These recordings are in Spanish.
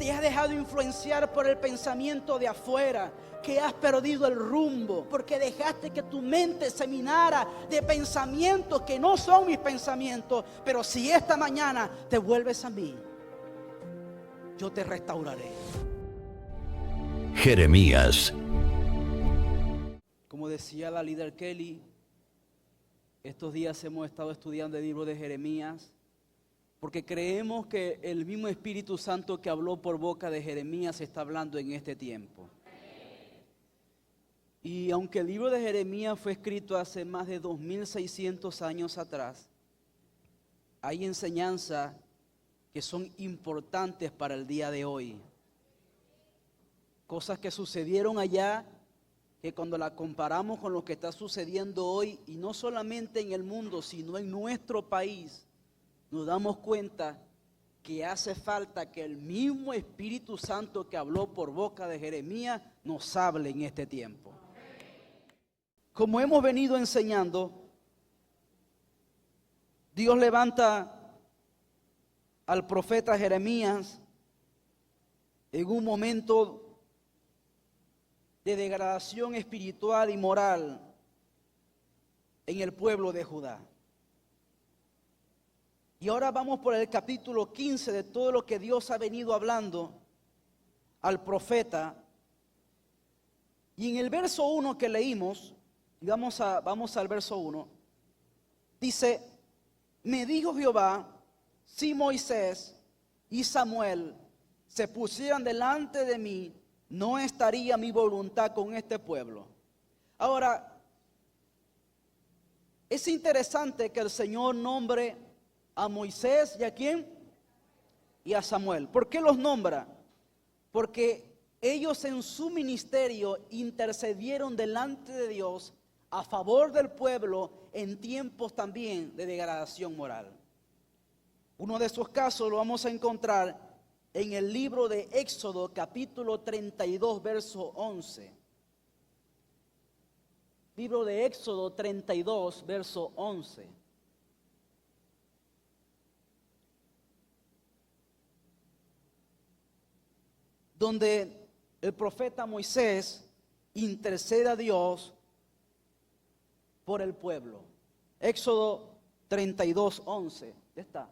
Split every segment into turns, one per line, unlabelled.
te has dejado influenciar por el pensamiento de afuera, que has perdido el rumbo, porque dejaste que tu mente se minara de pensamientos que no son mis pensamientos. Pero si esta mañana te vuelves a mí, yo te restauraré.
Jeremías.
Como decía la líder Kelly, estos días hemos estado estudiando el libro de Jeremías, porque creemos que el mismo Espíritu Santo que habló por boca de Jeremías está hablando en este tiempo. Y aunque el libro de Jeremías fue escrito hace más de 2600 años atrás, hay enseñanzas que son importantes para el día de hoy. Cosas que sucedieron allá, que cuando la comparamos con lo que está sucediendo hoy, y no solamente en el mundo, sino en nuestro país, nos damos cuenta que hace falta que el mismo Espíritu Santo que habló por boca de Jeremías nos hable en este tiempo. Como hemos venido enseñando, Dios levanta al profeta Jeremías en un momento de degradación espiritual y moral en el pueblo de Judá. Y ahora vamos por el capítulo 15 de todo lo que Dios ha venido hablando al profeta. Y en el verso 1 que leímos, y vamos al verso 1, dice: me dijo Jehová, si Moisés y Samuel se pusieran delante de mí, no estaría mi voluntad con este pueblo. Ahora, es interesante que el Señor nombre a Moisés y ¿a quién? Y a Samuel. ¿Por qué los nombra? Porque ellos en su ministerio intercedieron delante de Dios a favor del pueblo en tiempos también de degradación moral. Uno de esos casos lo vamos a encontrar en el libro de Éxodo, capítulo 32, verso 11. Libro de Éxodo 32, verso 11. Donde el profeta Moisés intercede a Dios por el pueblo. Éxodo 32, 11. ¿Dónde está?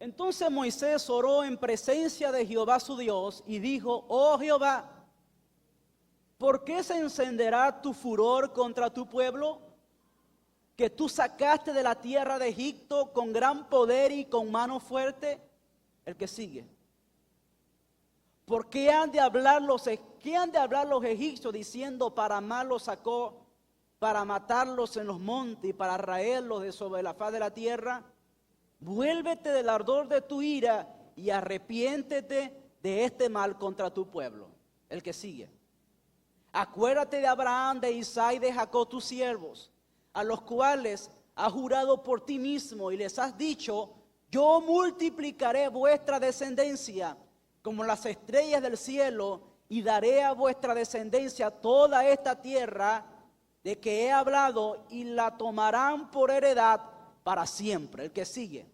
Entonces Moisés oró en presencia de Jehová su Dios y dijo: oh Jehová, ¿por qué se encenderá tu furor contra tu pueblo, que tú sacaste de la tierra de Egipto con gran poder y con mano fuerte? El que sigue. ¿Por qué han de hablar los egipcios diciendo: para mal los sacó, para matarlos en los montes y para raerlos de sobre la faz de la tierra? Vuélvete del ardor de tu ira y arrepiéntete de este mal contra tu pueblo. El que sigue. Acuérdate de Abraham, de Isaac y de Jacob tus siervos, a los cuales has jurado por ti mismo y les has dicho: yo multiplicaré vuestra descendencia como las estrellas del cielo, y daré a vuestra descendencia toda esta tierra de que he hablado, y la tomarán por heredad para siempre. El que sigue.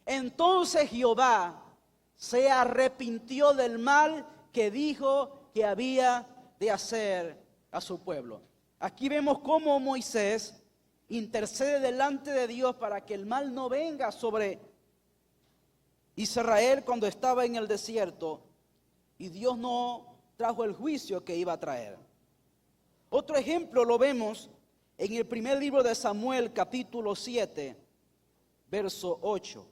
Entonces Jehová se arrepintió del mal que dijo que había de hacer a su pueblo. Aquí vemos cómo Moisés intercede delante de Dios para que el mal no venga sobre Israel cuando estaba en el desierto, y Dios no trajo el juicio que iba a traer. Otro ejemplo lo vemos en el primer libro de Samuel, capítulo 7, verso 8.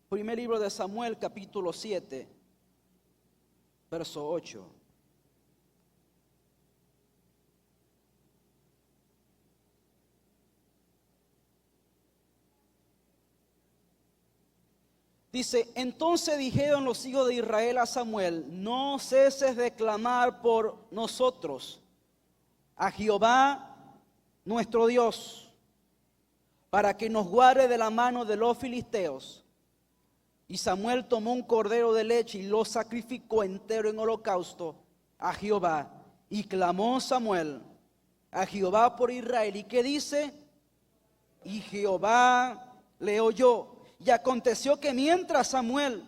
Primer libro de Samuel, capítulo 7, verso 8. Dice: entonces dijeron los hijos de Israel a Samuel: no ceses de clamar por nosotros a Jehová nuestro Dios, para que nos guarde de la mano de los filisteos. Y Samuel tomó un cordero de leche y lo sacrificó entero en holocausto a Jehová. Y clamó Samuel a Jehová por Israel. ¿Y qué dice? Y Jehová le oyó. Y aconteció que mientras Samuel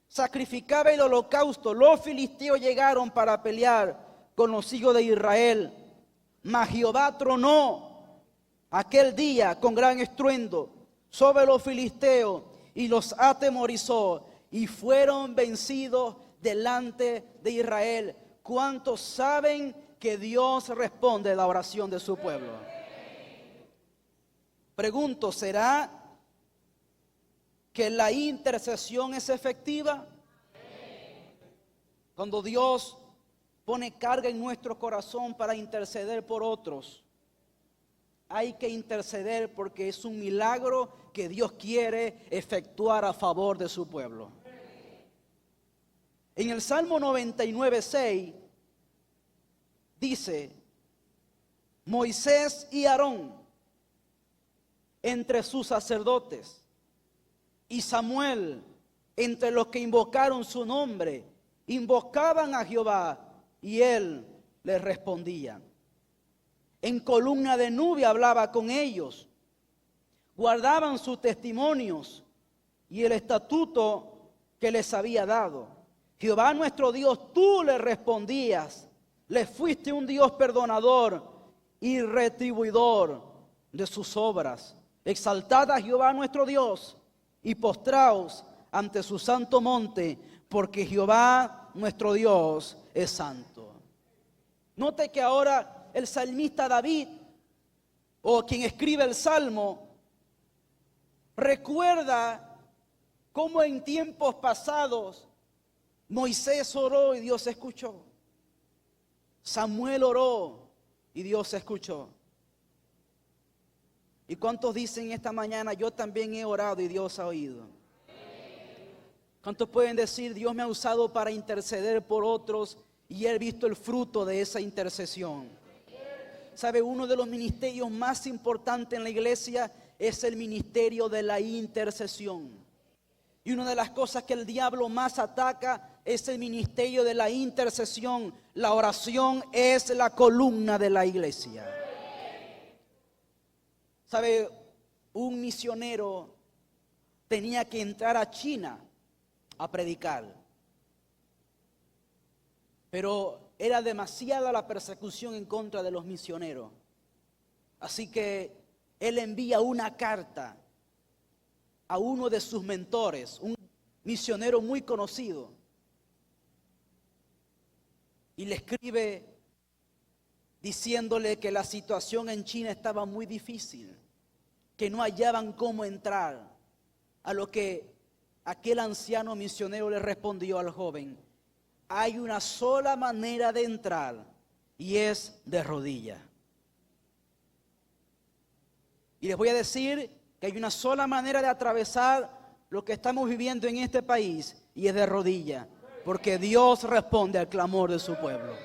sacrificaba el holocausto, los filisteos llegaron para pelear con los hijos de Israel. Mas Jehová tronó aquel día con gran estruendo sobre los filisteos y los atemorizó, y fueron vencidos delante de Israel. ¿Cuántos saben que Dios responde a la oración de su pueblo? Pregunto, ¿será que la intercesión es efectiva? Cuando Dios pone carga en nuestro corazón para interceder por otros, hay que interceder porque es un milagro que Dios quiere efectuar a favor de su pueblo. En el Salmo 99:6 dice: Moisés y Aarón entre sus sacerdotes, y Samuel entre los que invocaron su nombre, invocaban a Jehová y él les respondía. En columna de nube hablaba con ellos, guardaban sus testimonios y el estatuto que les había dado. Jehová nuestro Dios, tú le respondías, le fuiste un Dios perdonador y retribuidor de sus obras. Exaltad a Jehová nuestro Dios y postraos ante su santo monte, porque Jehová nuestro Dios es santo. Note que ahora el salmista David, o quien escribe el Salmo, recuerda cómo en tiempos pasados Moisés oró y Dios escuchó. Samuel oró y Dios escuchó. ¿Y cuántos dicen esta mañana: yo también he orado y Dios ha oído? ¿Cuántos pueden decir: Dios me ha usado para interceder por otros y he visto el fruto de esa intercesión? ¿Sabe? Uno de los ministerios más importantes en la iglesia es el ministerio de la intercesión. Y una de las cosas que el diablo más ataca es el ministerio de la intercesión. La oración es la columna de la iglesia. ¿Sabe? Un misionero tenía que entrar a China a predicar, pero era demasiada la persecución en contra de los misioneros. Así que él envía una carta a uno de sus mentores, un misionero muy conocido, y le escribe diciéndole que la situación en China estaba muy difícil, que no hallaban cómo entrar. A lo que aquel anciano misionero le respondió al joven: hay una sola manera de entrar y es de rodillas. Y les voy a decir que hay una sola manera de atravesar lo que estamos viviendo en este país y es de rodillas, porque Dios responde al clamor de su pueblo.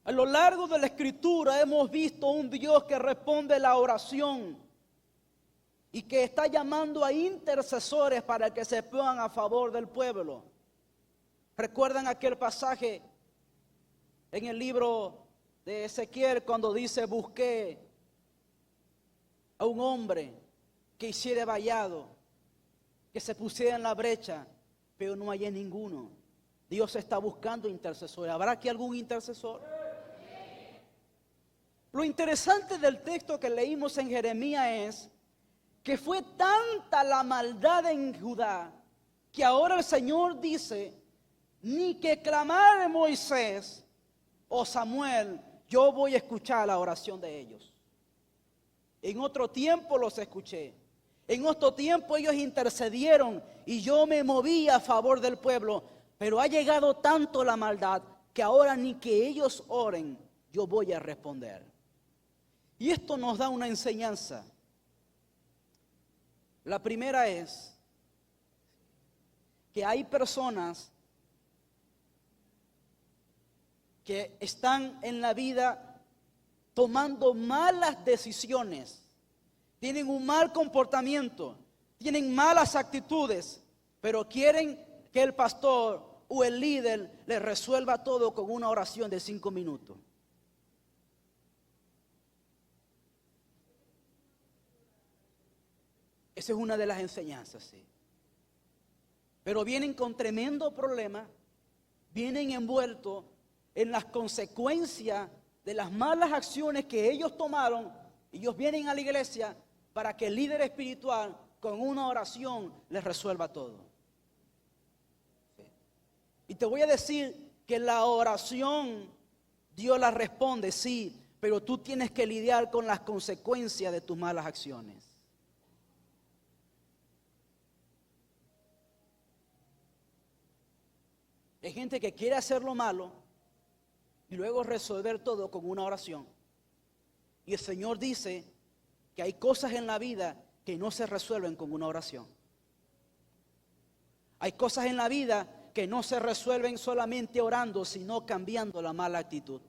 A lo largo de la Escritura hemos visto un Dios que responde la oración y que está llamando a intercesores para que se pongan a favor del pueblo. ¿Recuerdan aquel pasaje en el libro de Ezequiel cuando dice: busqué a un hombre que hiciera vallado, que se pusiera en la brecha, pero no hallé ninguno? Dios está buscando intercesores. ¿Habrá aquí algún intercesor? Lo interesante del texto que leímos en Jeremías es que fue tanta la maldad en Judá que ahora el Señor dice: ni que clamar Moisés o Samuel, yo voy a escuchar la oración de ellos. En otro tiempo los escuché. En otro tiempo ellos intercedieron y yo me moví a favor del pueblo. Pero ha llegado tanto la maldad que ahora ni que ellos oren, yo voy a responder. Y esto nos da una enseñanza. La primera es que hay personas que están en la vida tomando malas decisiones, tienen un mal comportamiento, tienen malas actitudes, pero quieren que el pastor o el líder les resuelva todo con una oración de 5 minutos. Esa es una de las enseñanzas, sí. Pero vienen con tremendo problema, vienen envueltos en las consecuencias de las malas acciones que ellos tomaron. Ellos vienen a la iglesia para que el líder espiritual con una oración les resuelva todo. Sí. Y te voy a decir que la oración Dios la responde, sí, pero tú tienes que lidiar con las consecuencias de tus malas acciones. Hay gente que quiere hacer lo malo y luego resolver todo con una oración. Y el Señor dice que hay cosas en la vida que no se resuelven con una oración. Hay cosas en la vida que no se resuelven solamente orando, sino cambiando la mala actitud.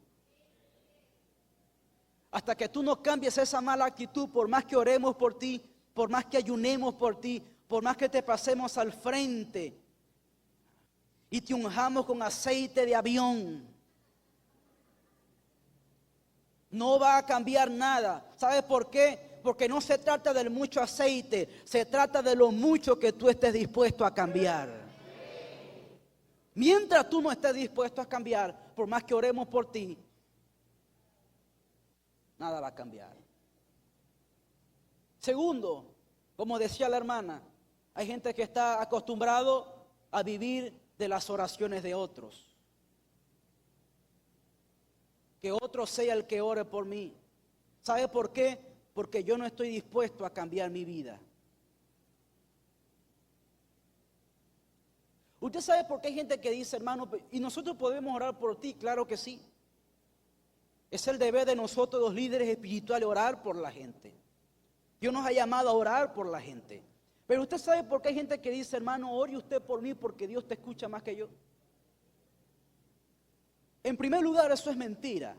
Hasta que tú no cambies esa mala actitud, por más que oremos por ti, por más que ayunemos por ti, por más que te pasemos al frente y te unjamos con aceite de avión, no va a cambiar nada. ¿Sabes por qué? Porque no se trata del mucho aceite, se trata de lo mucho que tú estés dispuesto a cambiar. Mientras tú no estés dispuesto a cambiar, por más que oremos por ti, nada va a cambiar. Segundo, como decía la hermana, hay gente que está acostumbrado a vivir de las oraciones de otros. Que otro sea el que ore por mí. ¿Sabe por qué? Porque yo no estoy dispuesto a cambiar mi vida. ¿Usted sabe por qué hay gente que dice, hermano, y nosotros podemos orar por ti? Claro que sí. Es el deber de nosotros los líderes espirituales orar por la gente. Dios nos ha llamado a orar por la gente. Pero usted sabe por qué hay gente que dice, hermano, ore usted por mí porque Dios te escucha más que yo. En primer lugar, eso es mentira.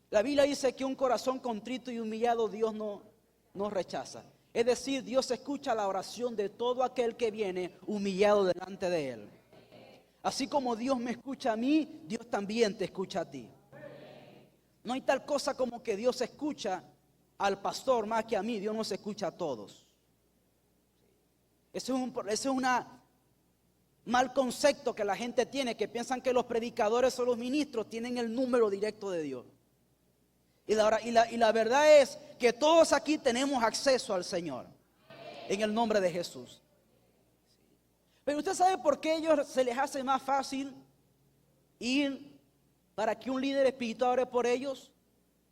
La Biblia dice que un corazón contrito y humillado Dios no rechaza. Es decir, Dios escucha la oración de todo aquel que viene humillado delante de Él. Así como Dios me escucha a mí, Dios también te escucha a ti. No hay tal cosa como que Dios escucha al pastor más que a mí. Dios nos escucha a todos. Ese es un mal concepto que la gente tiene, que piensan que los predicadores o los ministros tienen el número directo de Dios. Y la verdad es que todos aquí tenemos acceso al Señor, en el nombre de Jesús. Pero usted sabe por qué a ellos se les hace más fácil ir para que un líder espiritual ore por ellos,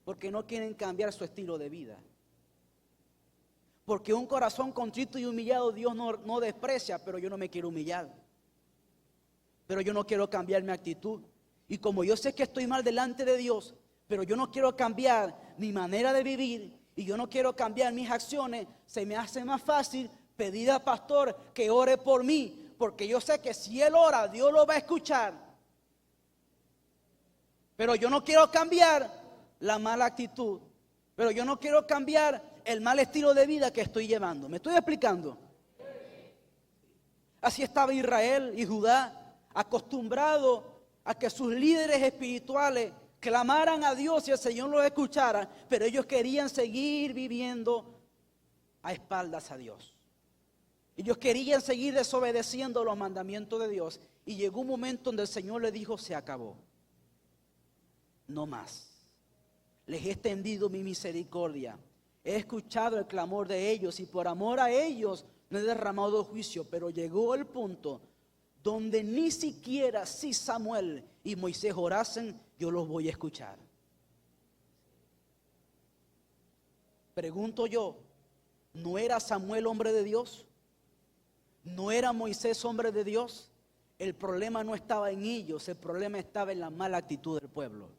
porque no quieren cambiar su estilo de vida. Porque un corazón contrito y humillado Dios no desprecia, pero yo no me quiero humillar. Pero yo no quiero cambiar mi actitud. Y como yo sé que estoy mal delante de Dios, pero yo no quiero cambiar mi manera de vivir y yo no quiero cambiar mis acciones, se me hace más fácil pedir al pastor que ore por mí, porque yo sé que si él ora, Dios lo va a escuchar. Pero yo no quiero cambiar la mala actitud, pero yo no quiero cambiar el mal estilo de vida que estoy llevando. ¿Me estoy explicando? Así estaba Israel y Judá, acostumbrado a que sus líderes espirituales clamaran a Dios y el Señor los escuchara, pero ellos querían seguir viviendo a espaldas a Dios. Ellos querían seguir desobedeciendo los mandamientos de Dios. Y llegó un momento donde el Señor les dijo, se acabó. No más. Les he extendido mi misericordia. He escuchado el clamor de ellos y por amor a ellos no he derramado juicio. Pero llegó el punto donde ni siquiera si Samuel y Moisés orasen, yo los voy a escuchar. Pregunto yo, ¿no era Samuel hombre de Dios? ¿No era Moisés hombre de Dios? El problema no estaba en ellos, el problema estaba en la mala actitud del pueblo.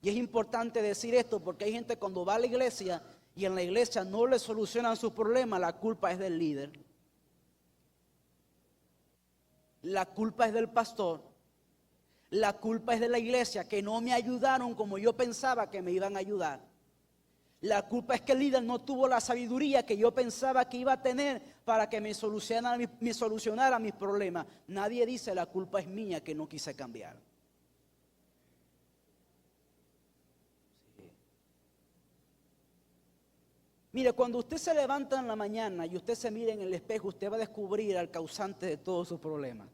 Y es importante decir esto porque hay gente cuando va a la iglesia y en la iglesia no le solucionan sus problemas, la culpa es del líder. La culpa es del pastor. La culpa es de la iglesia, que no me ayudaron como yo pensaba que me iban a ayudar. La culpa es que el líder no tuvo la sabiduría que yo pensaba que iba a tener para que me solucionara mis problemas. Nadie dice la culpa es mía que no quise cambiar. Sí. Mire, cuando usted se levanta en la mañana y usted se mira en el espejo, usted va a descubrir al causante de todos sus problemas.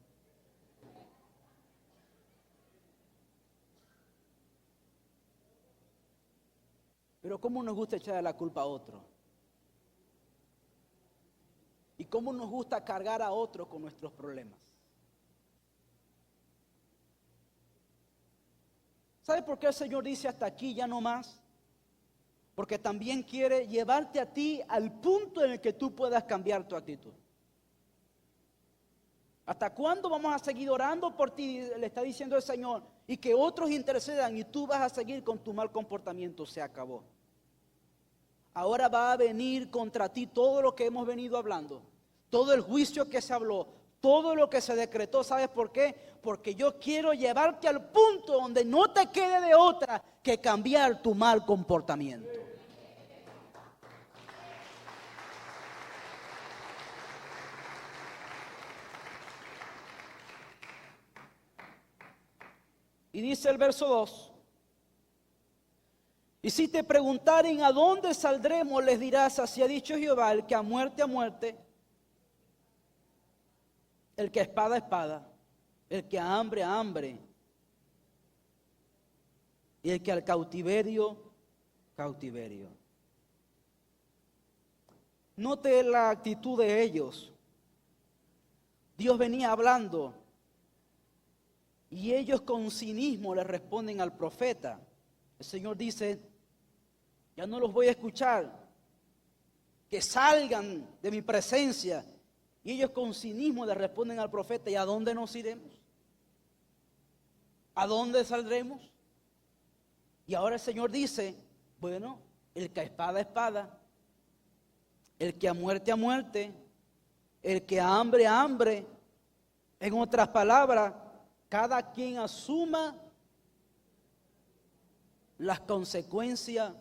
Pero ¿cómo nos gusta echarle la culpa a otro? ¿Y cómo nos gusta cargar a otro con nuestros problemas? ¿Sabe por qué el Señor dice hasta aquí, ya no más? Porque también quiere llevarte a ti al punto en el que tú puedas cambiar tu actitud. ¿Hasta cuándo vamos a seguir orando por ti? Le está diciendo el Señor. Y que otros intercedan y tú vas a seguir con tu mal comportamiento. Se acabó. Ahora va a venir contra ti todo lo que hemos venido hablando. Todo el juicio que se habló. Todo lo que se decretó. ¿Sabes por qué? Porque yo quiero llevarte al punto donde no te quede de otra que cambiar tu mal comportamiento. Y dice el verso 2. Y si te preguntaren a dónde saldremos, les dirás, así ha dicho Jehová, el que a muerte, el que a espada, el que a hambre, y el que al cautiverio. Note la actitud de ellos. Dios venía hablando y ellos con cinismo le responden al profeta. El Señor dice, ya no los voy a escuchar, que salgan de mi presencia. Y ellos con cinismo le responden al profeta, ¿y a dónde nos iremos? ¿A dónde saldremos? Y ahora el Señor dice, bueno, el que a espada, el que a muerte, el que a hambre. En otras palabras, cada quien asuma las consecuencias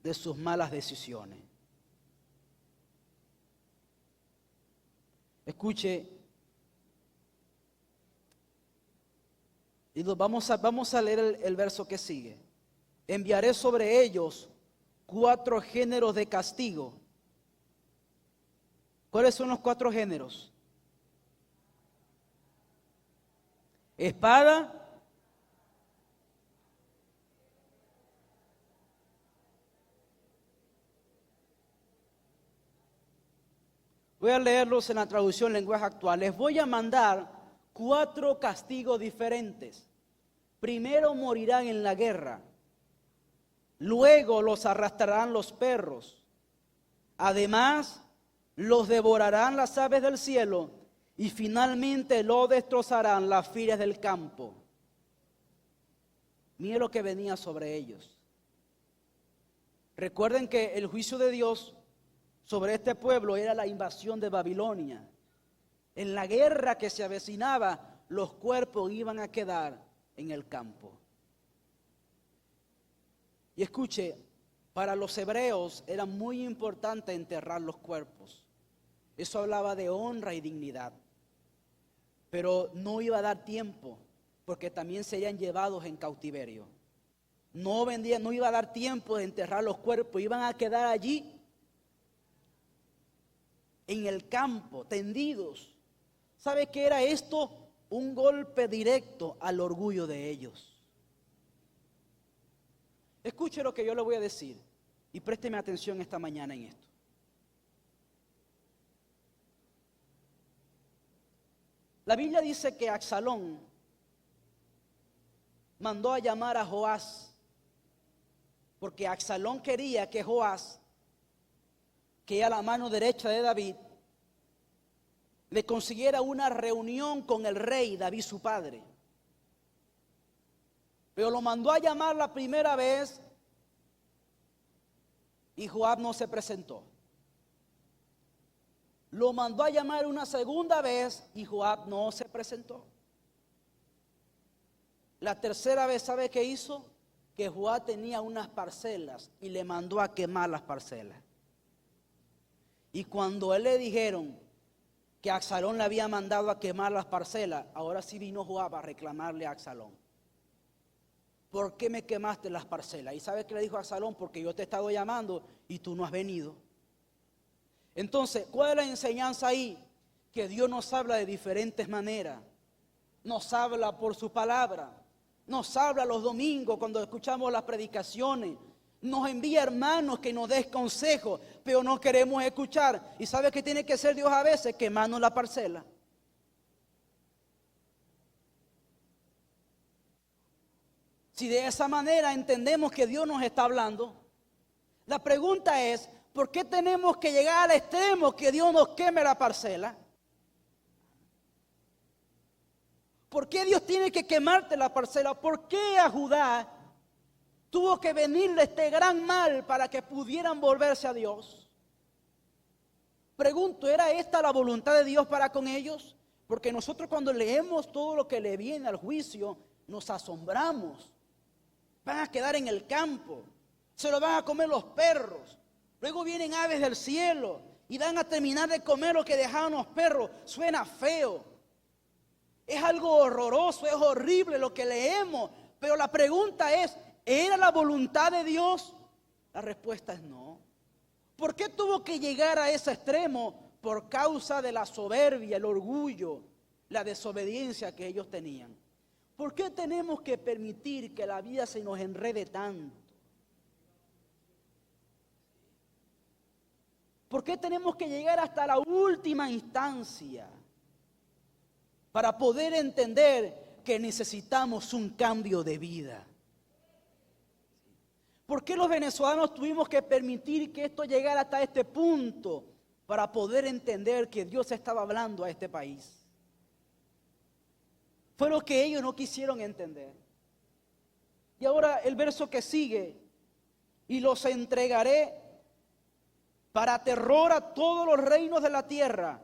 de sus malas decisiones. Escuche, y vamos a leer el verso que sigue. Enviaré sobre ellos 4 géneros de castigo. ¿Cuáles son los 4 géneros? Espada, voy a leerlos en la traducción lenguaje actual. Les voy a mandar 4 castigos diferentes. Primero morirán en la guerra. Luego los arrastrarán los perros. Además, los devorarán las aves del cielo. Y finalmente lo destrozarán las fieras del campo. Mire lo que venía sobre ellos. Recuerden que el juicio de Dios sobre este pueblo era la invasión de Babilonia. En la guerra que se avecinaba, los cuerpos iban a quedar en el campo. Y escuche, para los hebreos era muy importante enterrar los cuerpos. Eso hablaba de honra y dignidad. Pero no iba a dar tiempo, porque también serían llevados en cautiverio. No iba a dar tiempo de enterrar los cuerpos, iban a quedar allí en el campo, tendidos. ¿Sabe qué era esto? Un golpe directo al orgullo de ellos. Escuche lo que yo le voy a decir y présteme atención esta mañana en esto. La Biblia dice que Absalón mandó a llamar a Joás, porque Absalón quería que Joás, que era la mano derecha de David, le consiguiera una reunión con el rey David su padre. Pero lo mandó a llamar la primera vez y Joab no se presentó. Lo mandó a llamar una segunda vez y Joab no se presentó. La tercera vez, ¿sabe qué hizo? Que Joab tenía unas parcelas y le mandó a quemar las parcelas. Y cuando él le dijeron que Absalón le había mandado a quemar las parcelas, ahora sí vino Joab a reclamarle a Absalón: ¿por qué me quemaste las parcelas? ¿Y sabe qué le dijo a Absalón? Porque yo te he estado llamando y tú no has venido. Entonces, ¿cuál es la enseñanza ahí? Que Dios nos habla de diferentes maneras. Nos habla por su palabra. Nos habla los domingos cuando escuchamos las predicaciones. Nos envía hermanos que nos den consejos, pero no queremos escuchar. ¿Y sabe qué tiene que hacer Dios a veces? Quemarnos la parcela. Si de esa manera entendemos que Dios nos está hablando, la pregunta es: ¿por qué tenemos que llegar al extremo que Dios nos queme la parcela? ¿Por qué Dios tiene que quemarte la parcela? ¿Por qué a Judá tuvo que venirle este gran mal para que pudieran volverse a Dios? Pregunto, ¿era esta la voluntad de Dios para con ellos? Porque nosotros cuando leemos todo lo que le viene al juicio, nos asombramos. Van a quedar en el campo, se lo van a comer los perros. Luego vienen aves del cielo y van a terminar de comer lo que dejaron los perros. Suena feo. Es algo horroroso, es horrible lo que leemos. Pero la pregunta es: ¿era la voluntad de Dios? La respuesta es no. ¿Por qué tuvo que llegar a ese extremo? Por causa de la soberbia, el orgullo, la desobediencia que ellos tenían. ¿Por qué tenemos que permitir que la vida se nos enrede tanto? ¿Por qué tenemos que llegar hasta la última instancia para poder entender que necesitamos un cambio de vida? ¿Por qué los venezolanos tuvimos que permitir que esto llegara hasta este punto para poder entender que Dios estaba hablando a este país? Fue lo que ellos no quisieron entender. Y ahora el verso que sigue: y los entregaré para terror a todos los reinos de la tierra,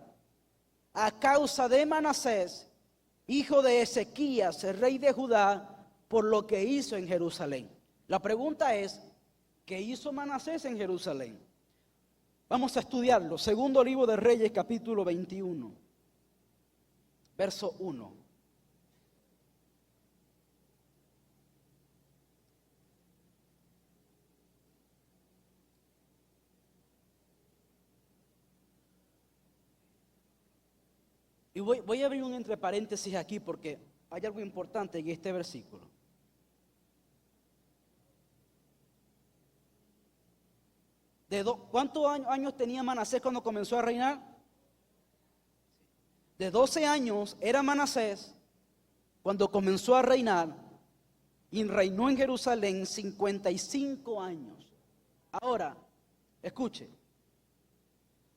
a causa de Manasés, hijo de Ezequías, el rey de Judá, por lo que hizo en Jerusalén. La pregunta es: ¿qué hizo Manasés en Jerusalén? Vamos a estudiarlo. Segundo libro de Reyes, capítulo 21, verso 1. Y voy a abrir un entre paréntesis aquí porque hay algo importante en este versículo. ¿Cuántos años tenía Manasés cuando comenzó a reinar? De 12 años era Manasés cuando comenzó a reinar, y reinó en Jerusalén 55 años. Ahora, escuche,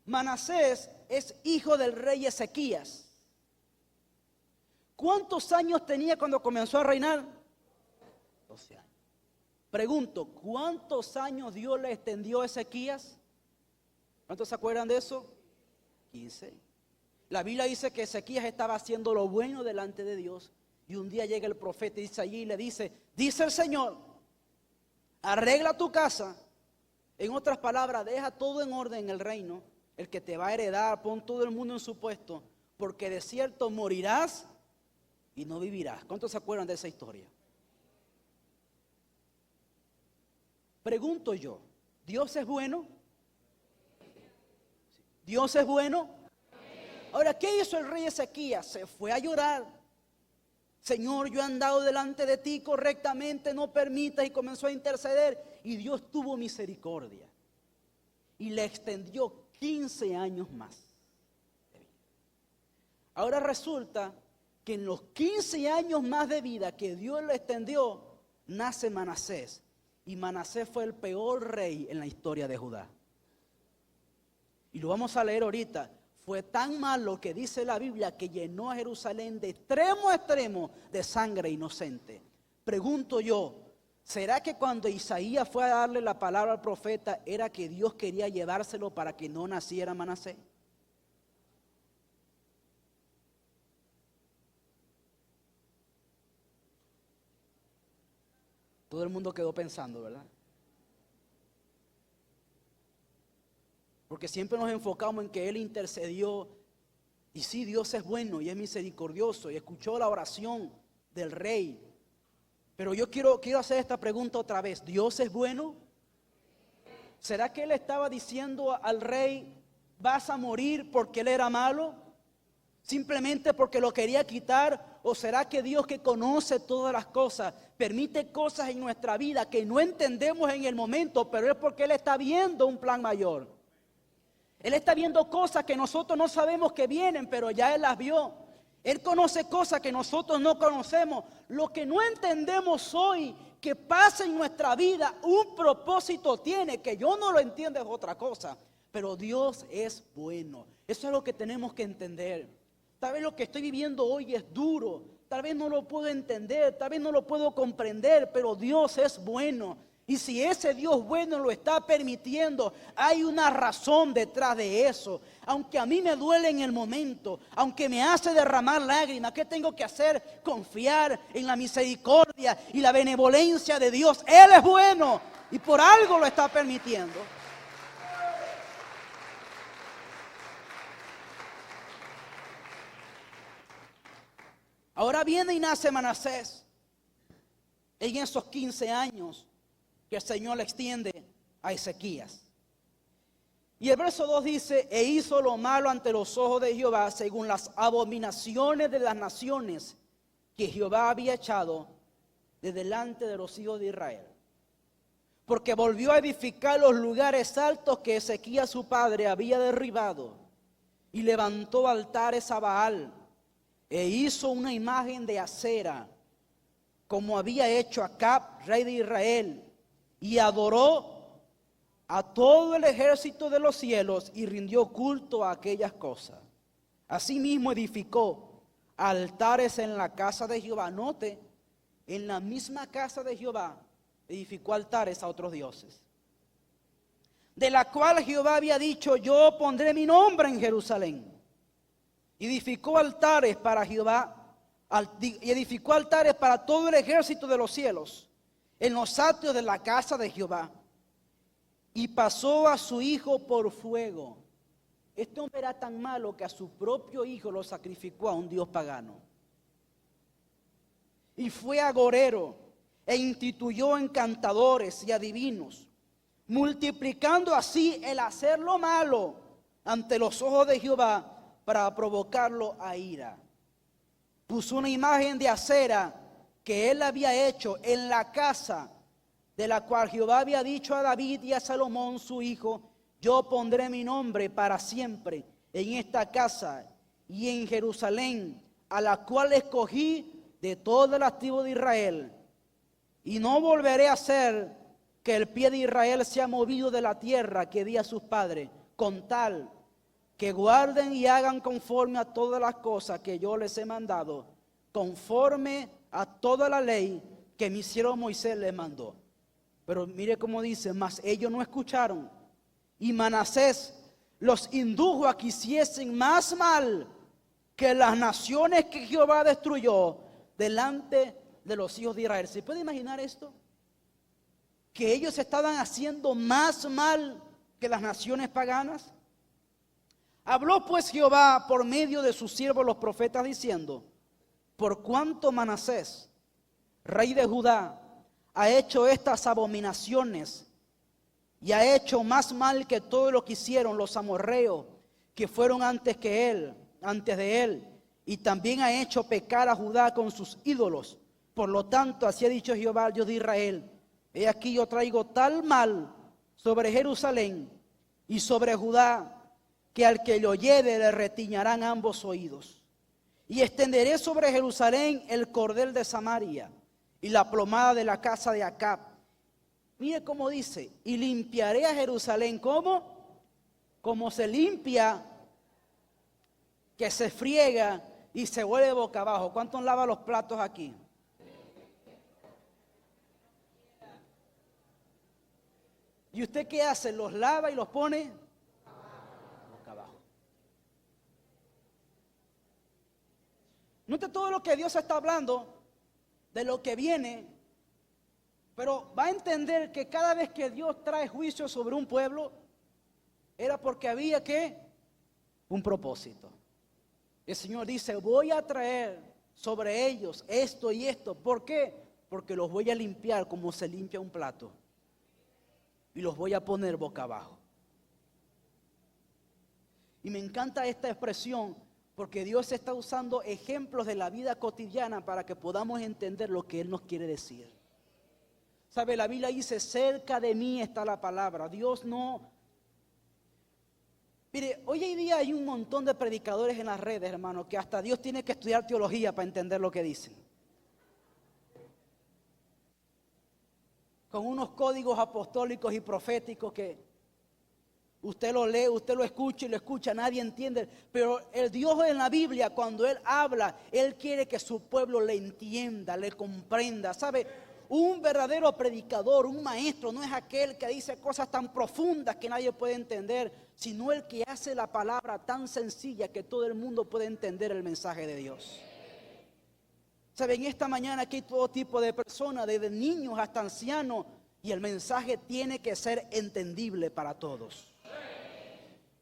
Manasés es hijo del rey Ezequías. ¿Cuántos años tenía cuando comenzó a reinar? 12 años. Pregunto, ¿cuántos años Dios le extendió a Ezequías? ¿Cuántos se acuerdan de eso? 15. La Biblia dice que Ezequías estaba haciendo lo bueno delante de Dios, y un día llega el profeta Isaías y le dice: dice el Señor, arregla tu casa. En otras palabras, deja todo en orden en el reino. El que te va a heredar, pon todo el mundo en su puesto, porque de cierto morirás y no vivirás. ¿Cuántos se acuerdan de esa historia? Pregunto yo, ¿Dios es bueno? ¿Dios es bueno? Ahora, ¿qué hizo el rey Ezequías? Se fue a llorar. Señor, yo he andado delante de ti correctamente, no permitas, y comenzó a interceder, y Dios tuvo misericordia y le extendió 15 años más. Ahora resulta que en los 15 años más de vida que Dios le extendió, nace Manasés. Y Manasés fue el peor rey en la historia de Judá. Y lo vamos a leer ahorita. Fue tan malo que dice la Biblia que llenó a Jerusalén de extremo a extremo de sangre inocente. Pregunto yo, ¿será que cuando Isaías fue a darle la palabra al profeta era que Dios quería llevárselo para que no naciera Manasés? Todo el mundo quedó pensando, ¿verdad? Porque siempre nos enfocamos en que Él intercedió. Y sí, Dios es bueno y es misericordioso y escuchó la oración del rey. Pero yo quiero hacer esta pregunta otra vez. ¿Dios es bueno? ¿Será que Él estaba diciendo al rey, vas a morir porque Él era malo? ¿Simplemente porque lo quería quitar? ¿O será que Dios, que conoce todas las cosas, permite cosas en nuestra vida que no entendemos en el momento, pero es porque Él está viendo un plan mayor? Él está viendo cosas que nosotros no sabemos que vienen, pero ya Él las vio. Él conoce cosas que nosotros no conocemos. Lo que no entendemos hoy que pasa en nuestra vida, un propósito tiene, que yo no lo entiendo, es otra cosa. Pero Dios es bueno. Eso es lo que tenemos que entender. Tal vez lo que estoy viviendo hoy es duro. Tal vez no lo puedo entender, tal vez no lo puedo comprender, pero Dios es bueno. Y si ese Dios bueno lo está permitiendo, hay una razón detrás de eso. Aunque a mí me duele en el momento, aunque me hace derramar lágrimas, ¿qué tengo que hacer? Confiar en la misericordia y la benevolencia de Dios. Él es bueno y por algo lo está permitiendo. Ahora viene y nace Manasés en esos 15 años que el Señor le extiende a Ezequías. Y el verso 2 dice, e hizo lo malo ante los ojos de Jehová según las abominaciones de las naciones que Jehová había echado de delante de los hijos de Israel. Porque volvió a edificar los lugares altos que Ezequías su padre había derribado, y levantó altares a Baal, e hizo una imagen de acera, como había hecho Acab, rey de Israel, y adoró a todo el ejército de los cielos y rindió culto a aquellas cosas. Asimismo edificó altares en la casa de Jehová. Note, en la misma casa de Jehová edificó altares a otros dioses, de la cual Jehová había dicho, yo pondré mi nombre en Jerusalén. Edificó altares para Jehová y edificó altares para todo el ejército de los cielos en los atrios de la casa de Jehová, y pasó a su hijo por fuego. Este hombre era tan malo que a su propio hijo lo sacrificó a un dios pagano. Y fue agorero e instituyó encantadores y adivinos, multiplicando así el hacer lo malo ante los ojos de Jehová para provocarlo a ira. Puso una imagen de acera que él había hecho en la casa de la cual Jehová había dicho a David y a Salomón su hijo, yo pondré mi nombre para siempre en esta casa y en Jerusalén, a la cual escogí de todas las tribus de Israel, y no volveré a hacer que el pie de Israel sea movido de la tierra que di a sus padres, con tal que guarden y hagan conforme a todas las cosas que yo les he mandado, conforme a toda la ley que mi siervo Moisés les mandó. Pero mire cómo dice, mas ellos no escucharon, y Manasés los indujo a que hiciesen más mal que las naciones que Jehová destruyó delante de los hijos de Israel. ¿Se puede imaginar esto? Que ellos estaban haciendo más mal que las naciones paganas. Habló pues Jehová por medio de sus siervos los profetas diciendo, por cuanto Manasés, rey de Judá, ha hecho estas abominaciones y ha hecho más mal que todo lo que hicieron los amorreos que fueron antes de él, y también ha hecho pecar a Judá con sus ídolos. Por lo tanto, así ha dicho Jehová, Dios de Israel, he aquí yo traigo tal mal sobre Jerusalén y sobre Judá, que al que lo oyere le retiñarán ambos oídos. Y extenderé sobre Jerusalén el cordel de Samaria y la plomada de la casa de Acab. Mire cómo dice, y limpiaré a Jerusalén. ¿Cómo? Como se limpia, que se friega y se vuelve boca abajo. ¿Cuántos lavan los platos aquí? ¿Y usted qué hace? ¿Los lava y los pone boca abajo? Note todo lo que Dios está hablando de lo que viene, Pero va a entender que cada vez que Dios trae juicio sobre un pueblo, era porque había un propósito. El Señor dice, voy a traer sobre ellos esto y esto. ¿Por qué? Porque los voy a limpiar como se limpia un plato. Y los voy a poner boca abajo. Y me encanta esta expresión porque Dios está usando ejemplos de la vida cotidiana para que podamos entender lo que Él nos quiere decir. ¿Sabe? La Biblia dice, cerca de mí está la palabra. Dios no... Mire, hoy en día hay un montón de predicadores en las redes, hermano, que hasta Dios tiene que estudiar teología para entender lo que dicen. Con unos códigos apostólicos y proféticos que usted lo lee, usted lo escucha y lo escucha, nadie entiende. Pero el Dios en la Biblia, cuando Él habla, Él quiere que su pueblo le entienda, le comprenda. ¿Sabe? Un verdadero predicador, un maestro, no es aquel que dice cosas tan profundas que nadie puede entender, sino el que hace la palabra tan sencilla que todo el mundo puede entender el mensaje de Dios. ¿Saben? Esta mañana aquí hay todo tipo de personas, desde niños hasta ancianos, y el mensaje tiene que ser entendible para todos.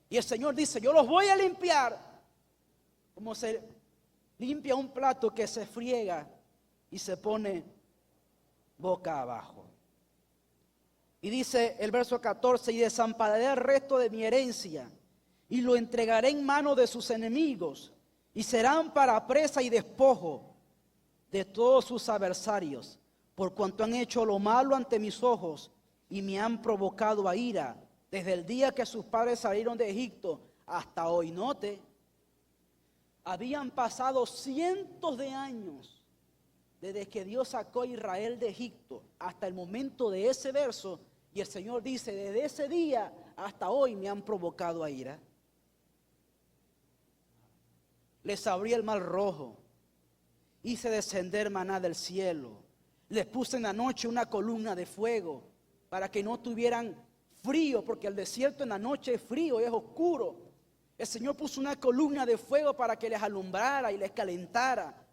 Y el Señor dice, yo los voy a limpiar como se limpia un plato que se friega y se pone boca abajo. Y dice el verso 14, y desampararé el resto de mi herencia y lo entregaré en manos de sus enemigos y serán para presa y despojo de todos sus adversarios, por cuanto han hecho lo malo ante mis ojos y me han provocado a ira desde el día que sus padres salieron de Egipto hasta hoy. Note, habían pasado cientos de años desde que Dios sacó a Israel de Egipto hasta el momento de ese verso, y el Señor dice, desde ese día hasta hoy me han provocado a ira. Les abrí el mar rojo, hice descender maná del cielo, les puse en la noche una columna de fuego para que no tuvieran frío, porque el desierto en la noche es frío, es oscuro. El Señor puso una columna de fuego para que les alumbrara y les calentara,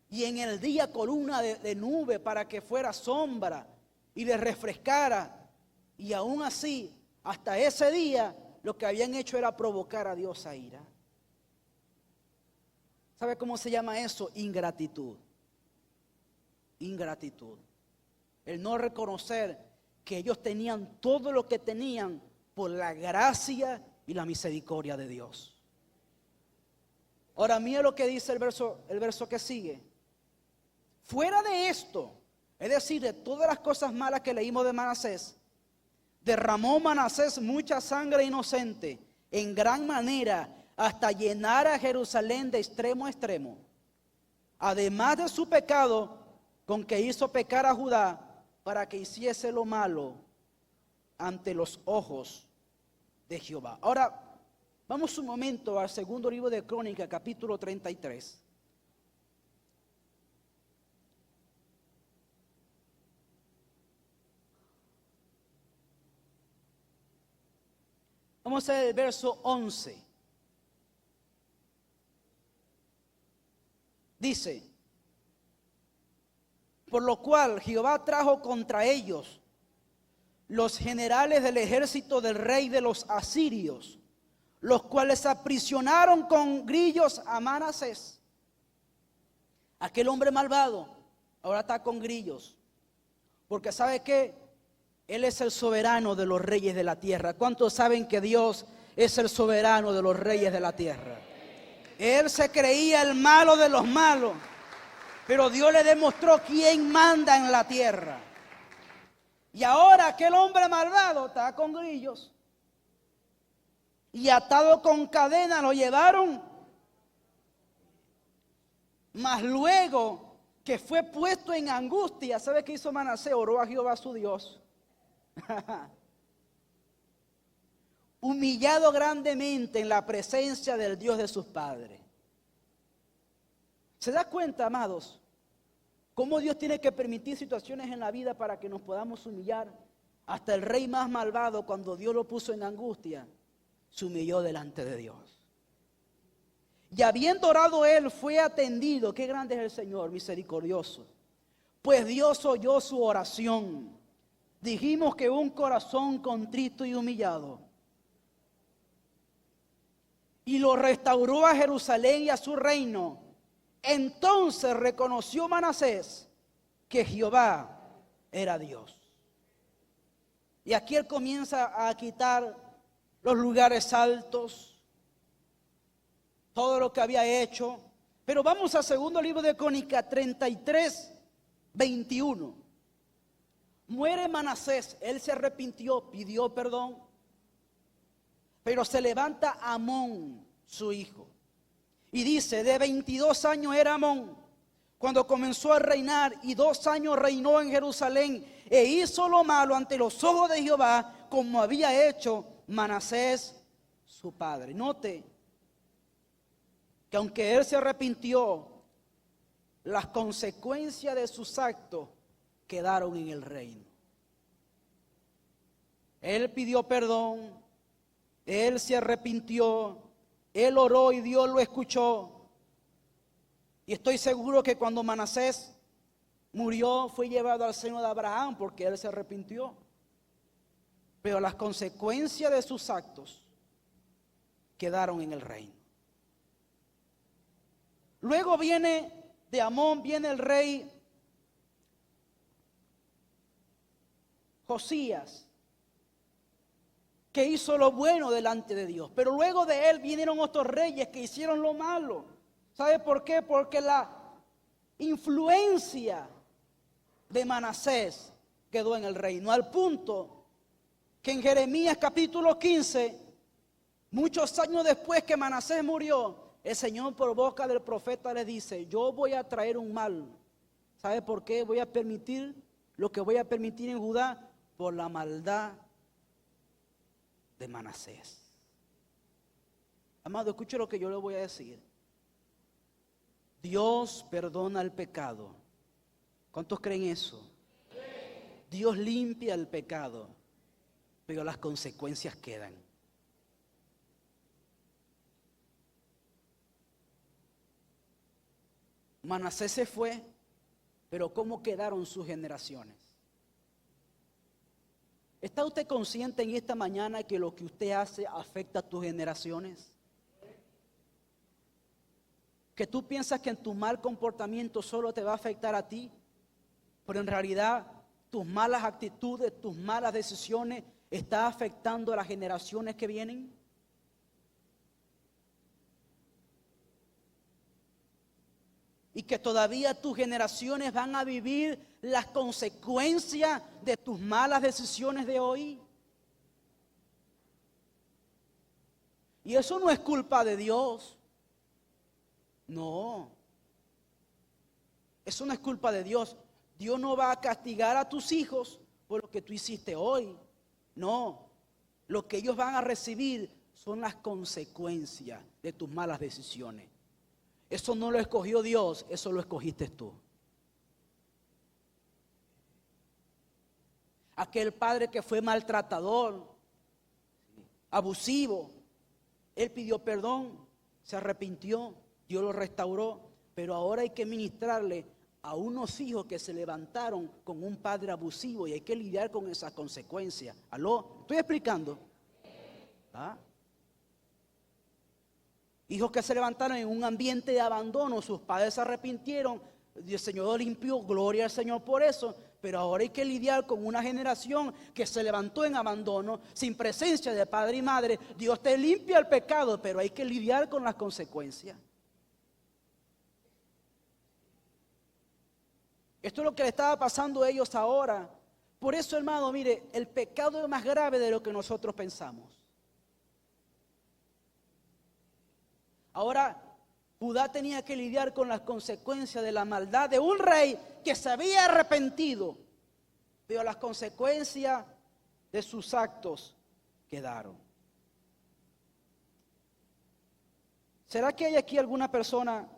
y en el día columna de nube para que fuera sombra y les refrescara. Y aún así, hasta ese día, lo que habían hecho era provocar a Dios a ira. ¿Sabe cómo se llama eso? Ingratitud. Ingratitud. El no reconocer que ellos tenían todo lo que tenían por la gracia y la misericordia de Dios. Ahora mira lo que dice el verso que sigue. Fuera de esto, es decir, de todas las cosas malas que leímos de Manasés, derramó Manasés mucha sangre inocente en gran manera hasta llenar a Jerusalén de extremo a extremo. Además de su pecado con que hizo pecar a Judá para que hiciese lo malo ante los ojos de Jehová. Ahora, vamos un momento al segundo libro de Crónicas, capítulo 33. Vamos a ver el verso 11. Dice, por lo cual Jehová trajo contra ellos los generales del ejército del rey de los asirios, los cuales aprisionaron con grillos a Manasés. Aquel hombre malvado ahora está con grillos, porque ¿sabe qué? Él es el soberano de los reyes de la tierra. ¿Cuántos saben que Dios es el soberano de los reyes de la tierra? Él se creía el malo de los malos, pero Dios le demostró quién manda en la tierra. Y ahora aquel hombre malvado está con grillos y atado con cadenas lo llevaron. Mas luego que fue puesto en angustia, ¿sabe qué hizo Manasés? Oró a Jehová su Dios. Humillado grandemente en la presencia del Dios de sus padres. ¿Se da cuenta, amados, cómo Dios tiene que permitir situaciones en la vida para que nos podamos humillar? Hasta el rey más malvado, cuando Dios lo puso en angustia, se humilló delante de Dios. Y habiendo orado él, fue atendido. Qué grande es el Señor, misericordioso. Pues Dios oyó su oración Dijimos que un corazón contrito y humillado. Y lo restauró a Jerusalén y a su reino. Entonces reconoció Manasés que Jehová era Dios. Y aquí él comienza a quitar los lugares altos, todo lo que había hecho. Pero vamos al segundo libro de Crónicas 33, 21. Muere Manasés, él se arrepintió, pidió perdón. Pero se levanta Amón, su hijo. Y dice, de 22 años era Amón cuando comenzó a reinar, y 2 años reinó en Jerusalén, e hizo lo malo ante los ojos de Jehová, como había hecho Manasés su padre. Note que aunque él se arrepintió, las consecuencias de sus actos quedaron en el reino. Él pidió perdón, él se arrepintió, él oró y Dios lo escuchó. Y estoy seguro que cuando Manasés murió fue llevado al seno de Abraham porque él se arrepintió. Pero las consecuencias de sus actos quedaron en el reino. Luego de Amón viene el rey Josías, que hizo lo bueno delante de Dios. Pero luego de él vinieron otros reyes que hicieron lo malo. ¿Sabe por qué? Porque la influencia de Manasés quedó en el reino, al punto que en Jeremías capítulo 15, muchos años después que Manasés murió, el Señor por boca del profeta le dice, yo voy a traer un mal. ¿Sabe por qué? Voy a permitir lo que voy a permitir en Judá por la maldad de Manasés. Amado, escuche lo que yo le voy a decir. Dios perdona el pecado. ¿Cuántos creen eso? Dios limpia el pecado, pero las consecuencias quedan. Manasés se fue, pero ¿cómo quedaron sus generaciones? ¿Está usted consciente en esta mañana que lo que usted hace afecta a tus generaciones? Que tú piensas que en tu mal comportamiento solo te va a afectar a ti, pero en realidad tus malas actitudes, tus malas decisiones están afectando a las generaciones que vienen. Y que todavía tus generaciones van a vivir las consecuencias de tus malas decisiones de hoy. Y eso no es culpa de Dios. No. Eso no es culpa de Dios. Dios no va a castigar a tus hijos por lo que tú hiciste hoy. No. Lo que ellos van a recibir son las consecuencias de tus malas decisiones. Eso no lo escogió Dios, eso lo escogiste tú. Aquel padre que fue maltratador, abusivo, él pidió perdón, se arrepintió, Dios lo restauró, pero ahora hay que ministrarle a unos hijos que se levantaron con un padre abusivo y hay que lidiar con esas consecuencias. ¿Aló? ¿Estoy explicando? ¿Ah? Hijos que se levantaron en un ambiente de abandono, sus padres se arrepintieron, el Señor lo limpió, gloria al Señor por eso, pero ahora hay que lidiar con una generación que se levantó en abandono, sin presencia de padre y madre. Dios te limpia el pecado, pero hay que lidiar con las consecuencias. Esto es lo que le estaba pasando a ellos ahora. Por eso, hermano, mire, el pecado es más grave de lo que nosotros pensamos. Ahora, Judá tenía que lidiar con las consecuencias de la maldad de un rey que se había arrepentido, pero las consecuencias de sus actos quedaron. ¿Será que hay aquí alguna persona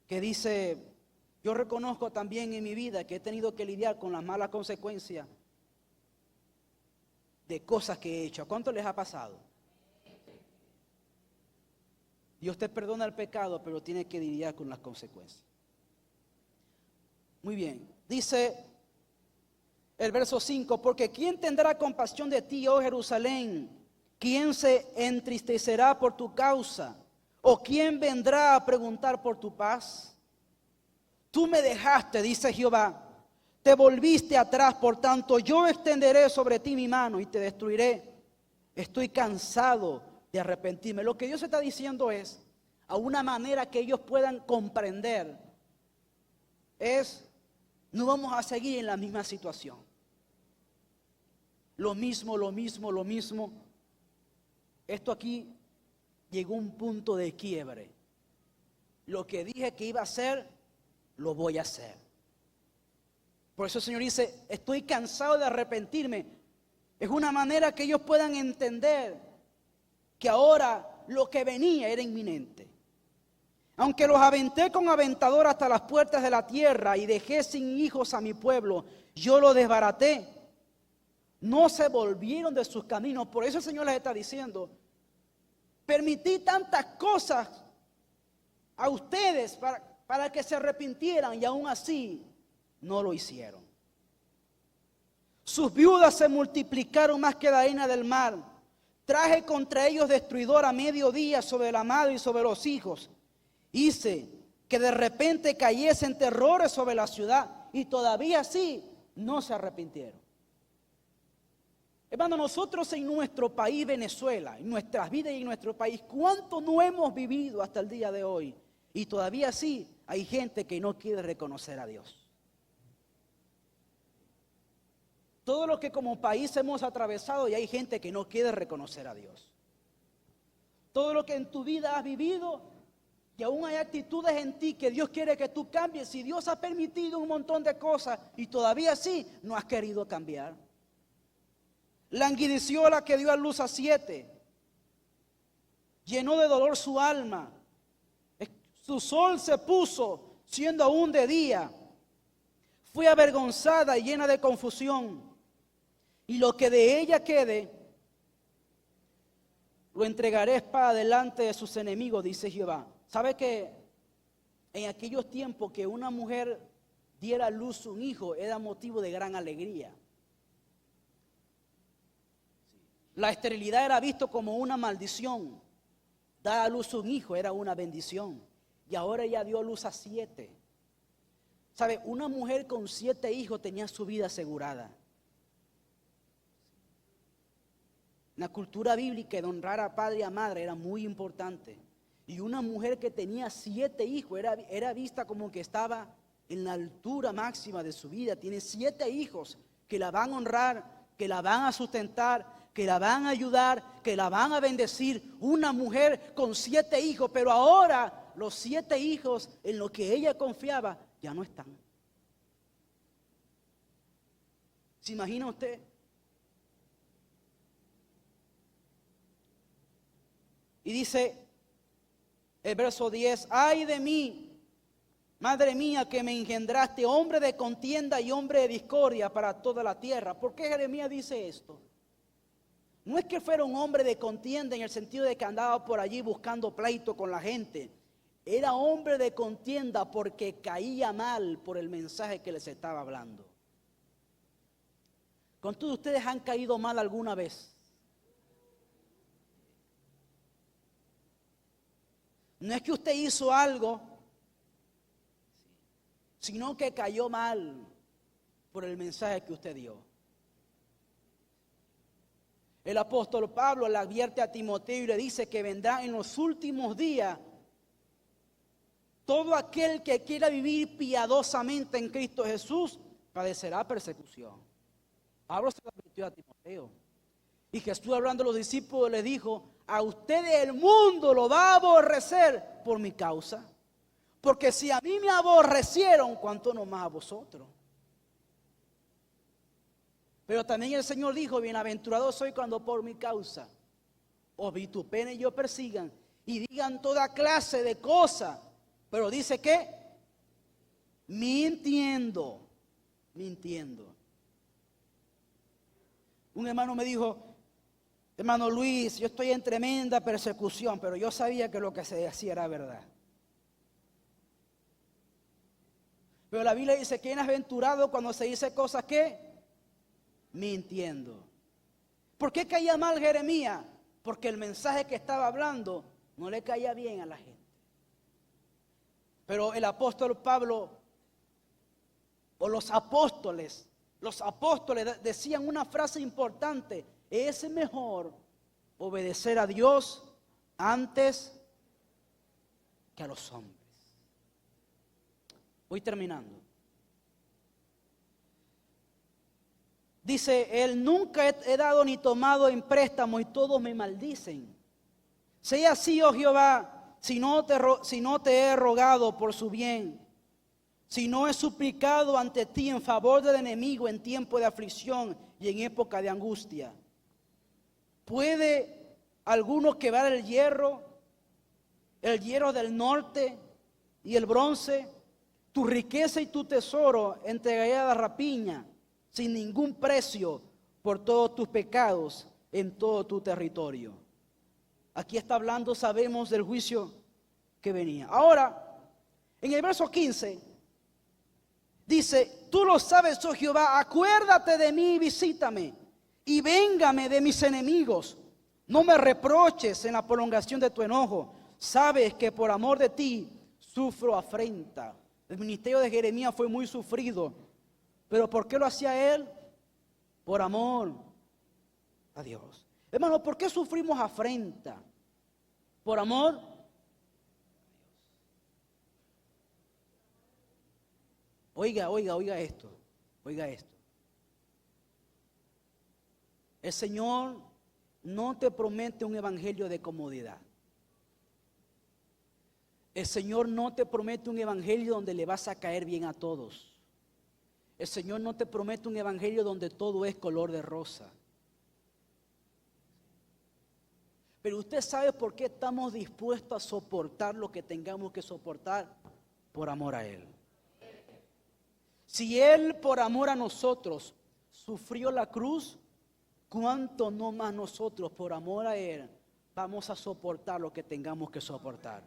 que dice, yo reconozco también en mi vida que he tenido que lidiar con las malas consecuencias de cosas que he hecho? ¿A cuánto les ha pasado? Dios te perdona el pecado, pero tiene que lidiar con las consecuencias. Muy bien, dice El verso 5, porque ¿quién tendrá compasión de ti, oh Jerusalén? ¿Quién se entristecerá por tu causa? ¿O quién vendrá a preguntar por tu paz? Tú me dejaste, dice Jehová, te volviste atrás, por tanto yo extenderé sobre ti mi mano y te destruiré. Estoy cansado de arrepentirme. Lo que Dios está diciendo es, a una manera que ellos puedan comprender, es, no vamos a seguir en la misma situación. Lo mismo. Esto aquí llegó a un punto de quiebre. Lo que dije que iba a hacer, lo voy a hacer. Por eso el Señor dice, estoy cansado de arrepentirme. Es una manera que ellos puedan entender que ahora lo que venía era inminente. Aunque los aventé con aventador hasta las puertas de la tierra y dejé sin hijos a mi pueblo, yo lo desbaraté. No se volvieron de sus caminos. Por eso el Señor les está diciendo, permití tantas cosas a ustedes para que se arrepintieran y aún así no lo hicieron. Sus viudas se multiplicaron más que la arena del mar. Traje contra ellos destruidor a mediodía sobre la madre y sobre los hijos. Hice que de repente cayesen terrores sobre la ciudad y todavía así no se arrepintieron. Hermano, nosotros en nuestro país Venezuela, en nuestras vidas y en nuestro país, ¿cuánto no hemos vivido hasta el día de hoy? Y todavía sí hay gente que no quiere reconocer a Dios. Todo lo que como país hemos atravesado y hay gente que no quiere reconocer a Dios. Todo lo que en tu vida has vivido y aún hay actitudes en ti que Dios quiere que tú cambies. Si Dios ha permitido un montón de cosas y todavía sí no has querido cambiar. Languideció la que dio a luz a 7. Llenó de dolor su alma. Su sol se puso siendo aún de día. Fue avergonzada y llena de confusión. Y lo que de ella quede, lo entregaré espada delante de sus enemigos, dice Jehová. ¿Sabe que en aquellos tiempos que una mujer diera a luz un hijo era motivo de gran alegría? La esterilidad era visto como una maldición. Dar a luz un hijo era una bendición. Y ahora ella dio a luz a 7. ¿Sabe? Una mujer con 7 hijos tenía su vida asegurada. En la cultura bíblica de honrar a padre y a madre era muy importante. Y una mujer que tenía 7 hijos era vista como que estaba en la altura máxima de su vida. Tiene 7 hijos que la van a honrar, que la van a sustentar, que la van a ayudar, que la van a bendecir. Una mujer con 7 hijos, pero ahora los 7 hijos en los que ella confiaba ya no están. ¿Se imagina usted? Y dice el verso 10, ay de mí, madre mía, que me engendraste, hombre de contienda y hombre de discordia para toda la tierra. ¿Por qué Jeremías dice esto? No es que fuera un hombre de contienda en el sentido de que andaba por allí buscando pleito con la gente. Era hombre de contienda porque caía mal por el mensaje que les estaba hablando. ¿Con todos ustedes han caído mal alguna vez? No es que usted hizo algo, sino que cayó mal por el mensaje que usted dio. El apóstol Pablo le advierte a Timoteo y le dice que vendrá en los últimos días todo aquel que quiera vivir piadosamente en Cristo Jesús padecerá persecución. Pablo se lo advirtió a Timoteo. Y Jesús, hablando a los discípulos, le dijo: a ustedes el mundo lo va a aborrecer por mi causa. Porque si a mí me aborrecieron, ¿cuánto no más a vosotros? Pero también el Señor dijo: bienaventurado soy cuando por mi causa os vituperen y os persigan y digan toda clase de cosas. Pero dice que mintiendo. Un hermano me dijo: hermano Luis, yo estoy en tremenda persecución, pero yo sabía que lo que se decía era verdad. Pero la Biblia dice que es aventurado cuando se dice cosas que mintiendo. ¿Por qué caía mal Jeremías? Porque el mensaje que estaba hablando no le caía bien a la gente. Pero el apóstol Pablo, o los apóstoles decían una frase importante: es mejor obedecer a Dios antes que a los hombres. Voy terminando. Dice él: nunca he dado ni tomado en préstamo y todos me maldicen. Sea así, oh Jehová, si no te he rogado por su bien, si no he suplicado ante ti en favor del enemigo en tiempo de aflicción y en época de angustia. ¿Puede alguno quebrar el hierro del norte y el bronce? Tu riqueza y tu tesoro entregaré a la rapiña sin ningún precio por todos tus pecados en todo tu territorio. Aquí está hablando, sabemos, del juicio que venía. Ahora, en el verso 15, dice: tú lo sabes, oh Jehová, acuérdate de mí y visítame, y véngame de mis enemigos. No me reproches en la prolongación de tu enojo. Sabes que por amor de ti sufro afrenta. El ministerio de Jeremías fue muy sufrido. ¿Pero por qué lo hacía él? Por amor a Dios. Hermano, ¿por qué sufrimos afrenta? Por amor a Dios. Oiga esto. Oiga esto. El Señor no te promete un evangelio de comodidad. El Señor no te promete un evangelio donde le vas a caer bien a todos. El Señor no te promete un evangelio donde todo es color de rosa. Pero usted sabe por qué estamos dispuestos a soportar lo que tengamos que soportar: por amor a Él. Si Él por amor a nosotros sufrió la cruz, ¿cuánto no más nosotros por amor a Él vamos a soportar lo que tengamos que soportar?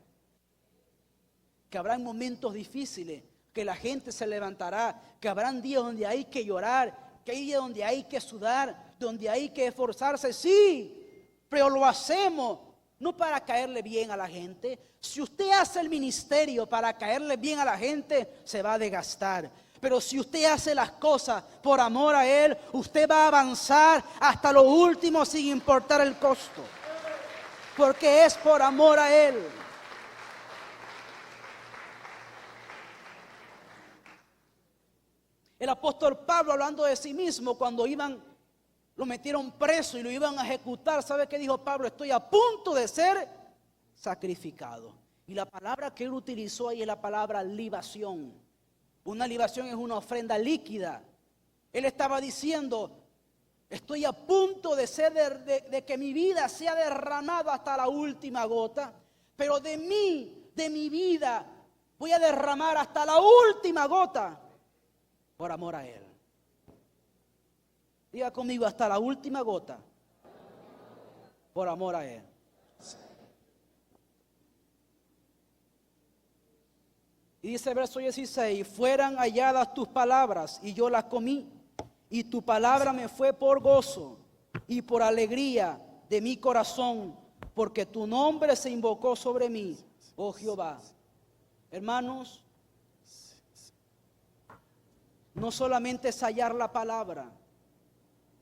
Que habrán momentos difíciles, que la gente se levantará, que habrán días donde hay que llorar, que hay días donde hay que sudar, donde hay que esforzarse, sí, pero lo hacemos no para caerle bien a la gente. Si usted hace el ministerio para caerle bien a la gente, se va a desgastar. Pero si usted hace las cosas por amor a Él, usted va a avanzar hasta lo último sin importar el costo, porque es por amor a Él. El apóstol Pablo, hablando de sí mismo, cuando lo metieron preso y lo iban a ejecutar, ¿sabe qué dijo Pablo? Estoy a punto de ser sacrificado. Y la palabra que él utilizó ahí es la palabra libación. Una libación es una ofrenda líquida. Él estaba diciendo: estoy a punto de que mi vida sea derramada hasta la última gota, pero de mi vida, voy a derramar hasta la última gota por amor a Él. Diga conmigo: hasta la última gota por amor a Él. Y dice el verso 16: fueran halladas tus palabras y yo las comí, y tu palabra me fue por gozo y por alegría de mi corazón, porque tu nombre se invocó sobre mí, oh Jehová. Hermanos, no solamente es hallar la palabra,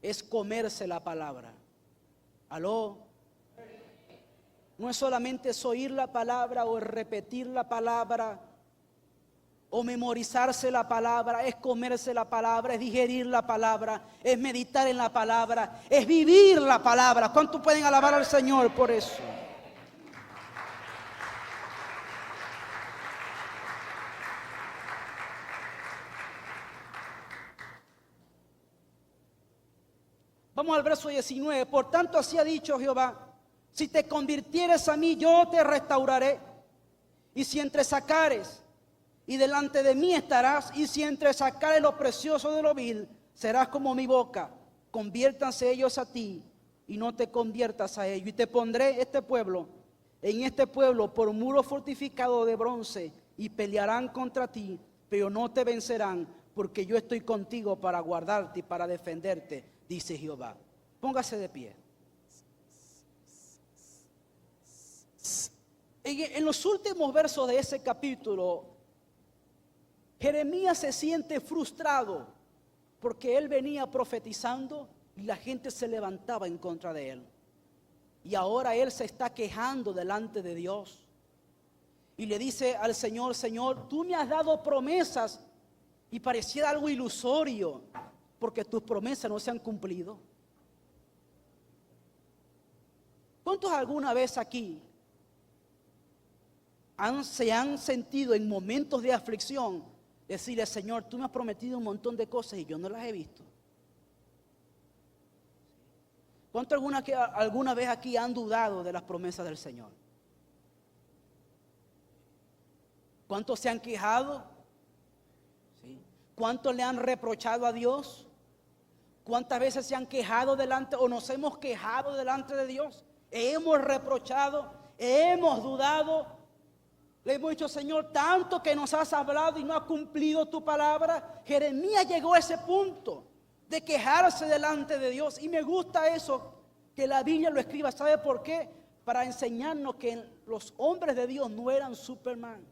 es comerse la palabra. ¿Aló? No es solamente es oír la palabra o repetir la palabra o memorizarse la palabra, es comerse la palabra, es digerir la palabra, es meditar en la palabra, es vivir la palabra. ¿Cuántos pueden alabar al Señor por eso? Vamos al verso 19. Por tanto, así ha dicho Jehová: si te convirtieres a mí, yo te restauraré. Y si entresacares, y delante de mí estarás. Y si entresacares lo precioso de lo vil, serás como mi boca. Conviértanse ellos a ti, y no te conviertas a ellos. Y te pondré en este pueblo por muro fortificado de bronce, y pelearán contra ti, pero no te vencerán, porque yo estoy contigo para guardarte y para defenderte, dice Jehová. Póngase de pie. En los últimos versos de ese capítulo, Jeremías se siente frustrado porque él venía profetizando y la gente se levantaba en contra de él. Y ahora él se está quejando delante de Dios. Y le dice al Señor: Señor, tú me has dado promesas y pareciera algo ilusorio porque tus promesas no se han cumplido. ¿Cuántos alguna vez aquí se han sentido en momentos de aflicción decirle: Señor, tú me has prometido un montón de cosas y yo no las he visto? ¿Cuántos alguna vez aquí han dudado de las promesas del Señor? ¿Cuántos se han quejado? ¿Sí? ¿Cuántos le han reprochado a Dios? ¿Cuántas veces se han quejado delante o nos hemos quejado delante de Dios? Hemos reprochado, hemos dudado. Le hemos dicho: Señor, tanto que nos has hablado y no has cumplido tu palabra. Jeremías llegó a ese punto de quejarse delante de Dios. Y me gusta eso, que la Biblia lo escriba. ¿Sabe por qué? Para enseñarnos que los hombres de Dios no eran Superman.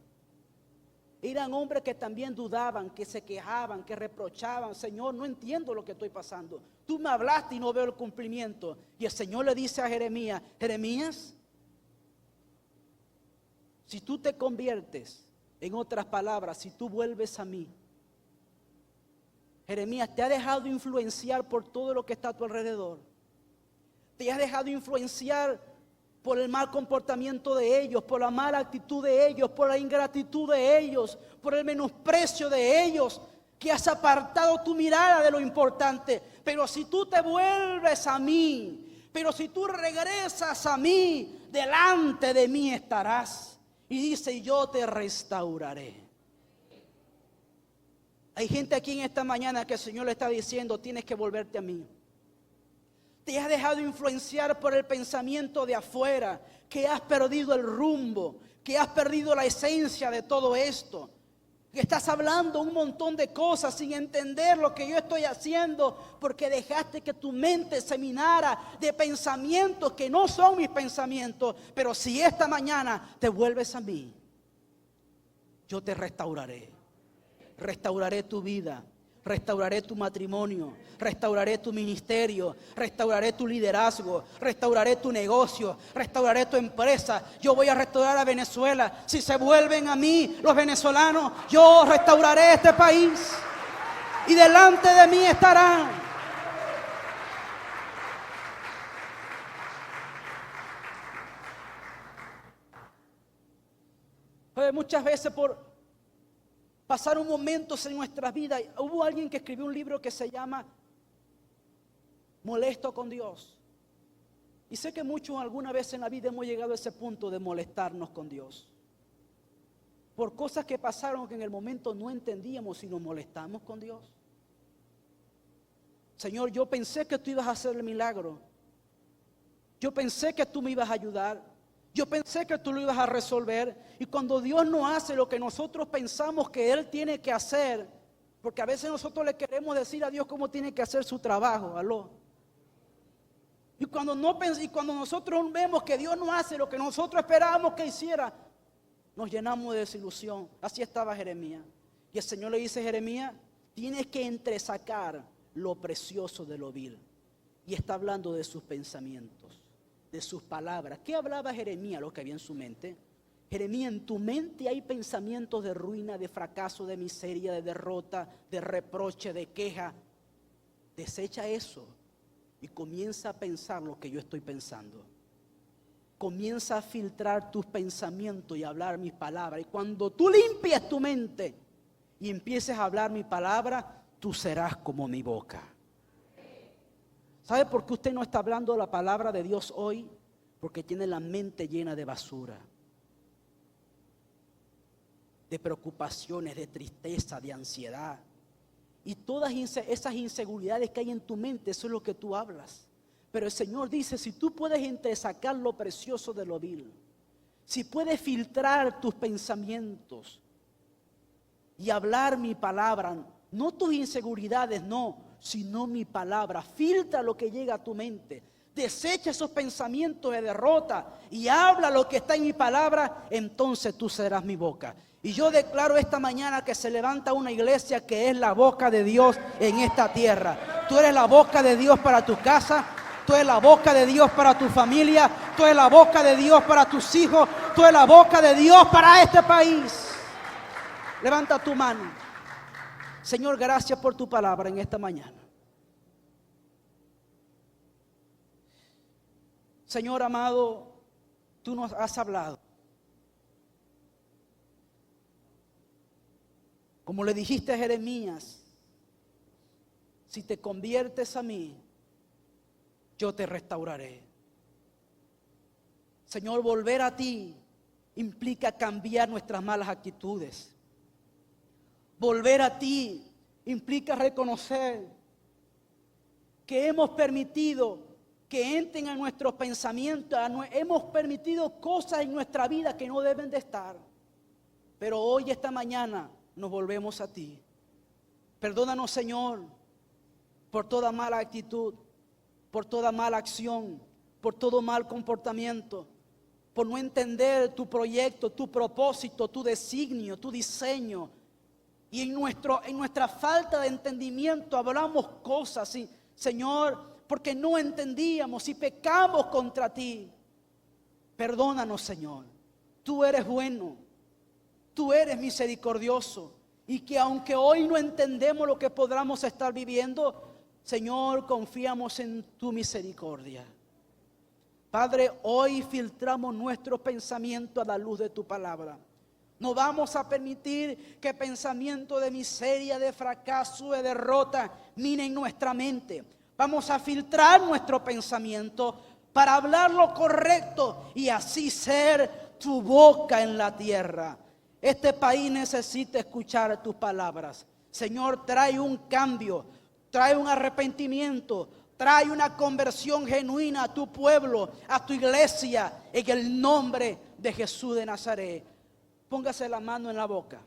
Eran hombres que también dudaban, que se quejaban, que reprochaban: Señor, no entiendo lo que estoy pasando. Tú me hablaste y no veo el cumplimiento. Y el Señor le dice a Jeremías: Jeremías, si tú te conviertes, en otras palabras, si tú vuelves a mí. Jeremías, te ha dejado influenciar por todo lo que está a tu alrededor. Te has dejado influenciar por el mal comportamiento de ellos, por la mala actitud de ellos, por la ingratitud de ellos, por el menosprecio de ellos, que has apartado tu mirada de lo importante. Pero si tú te vuelves a mí, pero si tú regresas a mí, delante de mí estarás. Y dice: yo te restauraré. Hay gente aquí en esta mañana que el Señor le está diciendo: tienes que volverte a mí. Te has dejado influenciar por el pensamiento de afuera, que has perdido el rumbo, que has perdido la esencia de todo esto, que estás hablando un montón de cosas sin entender lo que yo estoy haciendo, porque dejaste que tu mente se minara de pensamientos que no son mis pensamientos. Pero si esta mañana te vuelves a mí, yo te restauraré. Restauraré tu vida, restauraré tu matrimonio, restauraré tu ministerio, restauraré tu liderazgo, restauraré tu negocio, restauraré tu empresa. Yo voy a restaurar a Venezuela. Si se vuelven a mí los venezolanos, yo restauraré este país y delante de mí estarán. Pues muchas veces pasaron momentos en nuestras vidas. Hubo alguien que escribió un libro que se llama Molesto con Dios. Y sé que muchos alguna vez en la vida hemos llegado a ese punto de molestarnos con Dios. Por cosas que pasaron que en el momento no entendíamos y nos molestamos con Dios. Señor, yo pensé que tú ibas a hacer el milagro. Yo pensé que tú me ibas a ayudar. Yo pensé que tú lo ibas a resolver. Y cuando Dios no hace lo que nosotros pensamos que Él tiene que hacer, porque a veces nosotros le queremos decir a Dios cómo tiene que hacer su trabajo. Aló. Y cuando nosotros vemos que Dios no hace lo que nosotros esperábamos que hiciera, nos llenamos de desilusión. Así estaba Jeremías. Y el Señor le dice: Jeremías, tienes que entresacar lo precioso de lo vil. Y está hablando de sus pensamientos, de sus palabras. ¿Qué hablaba Jeremías? Lo que había en su mente. Jeremías, en tu mente hay pensamientos de ruina, de fracaso, de miseria, de derrota, de reproche, de queja. Desecha eso y comienza a pensar lo que yo estoy pensando. Comienza a filtrar tus pensamientos y a hablar mis palabras. Y cuando tú limpies tu mente y empieces a hablar mi palabra, tú serás como mi boca. ¿Sabe por qué usted no está hablando la palabra de Dios hoy? Porque tiene la mente llena de basura, de preocupaciones, de tristeza, de ansiedad. Y todas esas inseguridades que hay en tu mente, eso es lo que tú hablas. Pero el Señor dice: si tú puedes entresacar lo precioso de lo vil, si puedes filtrar tus pensamientos y hablar mi palabra, no tus inseguridades, no, sino mi palabra. Filtra lo que llega a tu mente. Desecha esos pensamientos de derrota y habla lo que está en mi palabra, entonces tú serás mi boca. Y yo declaro esta mañana que se levanta una iglesia que es la boca de Dios en esta tierra. Tú eres la boca de Dios para tu casa, tú eres la boca de Dios para tu familia, tú eres la boca de Dios para tus hijos, tú eres la boca de Dios para este país. Levanta tu mano. Señor, gracias por tu palabra en esta mañana. Señor amado, tú nos has hablado. Como le dijiste a Jeremías, si te conviertes a mí, yo te restauraré. Señor, volver a ti implica cambiar nuestras malas actitudes. Volver a ti implica reconocer que hemos permitido que entren a nuestros pensamientos, hemos permitido cosas en nuestra vida que no deben de estar. Pero hoy, esta mañana, nos volvemos a ti. Perdónanos, Señor, por toda mala actitud, por toda mala acción, por todo mal comportamiento, por no entender tu proyecto, tu propósito, tu designio, tu diseño. Y en nuestra falta de entendimiento hablamos cosas, y, Señor, porque no entendíamos y pecamos contra ti. Perdónanos, Señor. Tú eres bueno, tú eres misericordioso, y que aunque hoy no entendemos lo que podamos estar viviendo, Señor, confiamos en tu misericordia. Padre, hoy filtramos nuestro pensamiento a la luz de tu palabra. No vamos a permitir que pensamiento de miseria, de fracaso, de derrota minen nuestra mente. Vamos a filtrar nuestro pensamiento para hablar lo correcto y así ser tu boca en la tierra. Este país necesita escuchar tus palabras. Señor, trae un cambio, trae un arrepentimiento, trae una conversión genuina a tu pueblo, a tu iglesia, en el nombre de Jesús de Nazaret. Póngase la mano en la boca.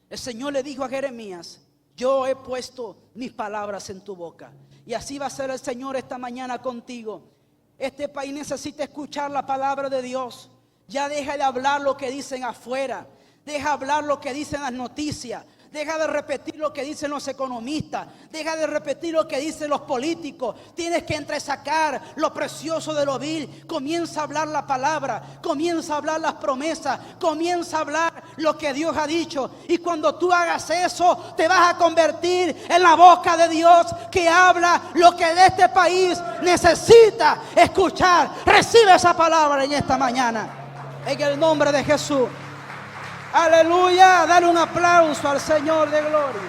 El Señor le dijo a Jeremías: yo he puesto mis palabras en tu boca. Y así va a ser el Señor esta mañana contigo. Este país necesita escuchar la palabra de Dios. Ya deja de hablar lo que dicen afuera. Deja hablar lo que dicen las noticias. Deja de repetir lo que dicen los economistas. Deja de repetir lo que dicen los políticos. Tienes que entresacar lo precioso de lo vil. Comienza a hablar la palabra. Comienza a hablar las promesas. Comienza a hablar lo que Dios ha dicho. Y cuando tú hagas eso, te vas a convertir en la boca de Dios que habla lo que de este país necesita escuchar. Recibe esa palabra en esta mañana. En el nombre de Jesús. Aleluya, dale un aplauso al Señor de gloria.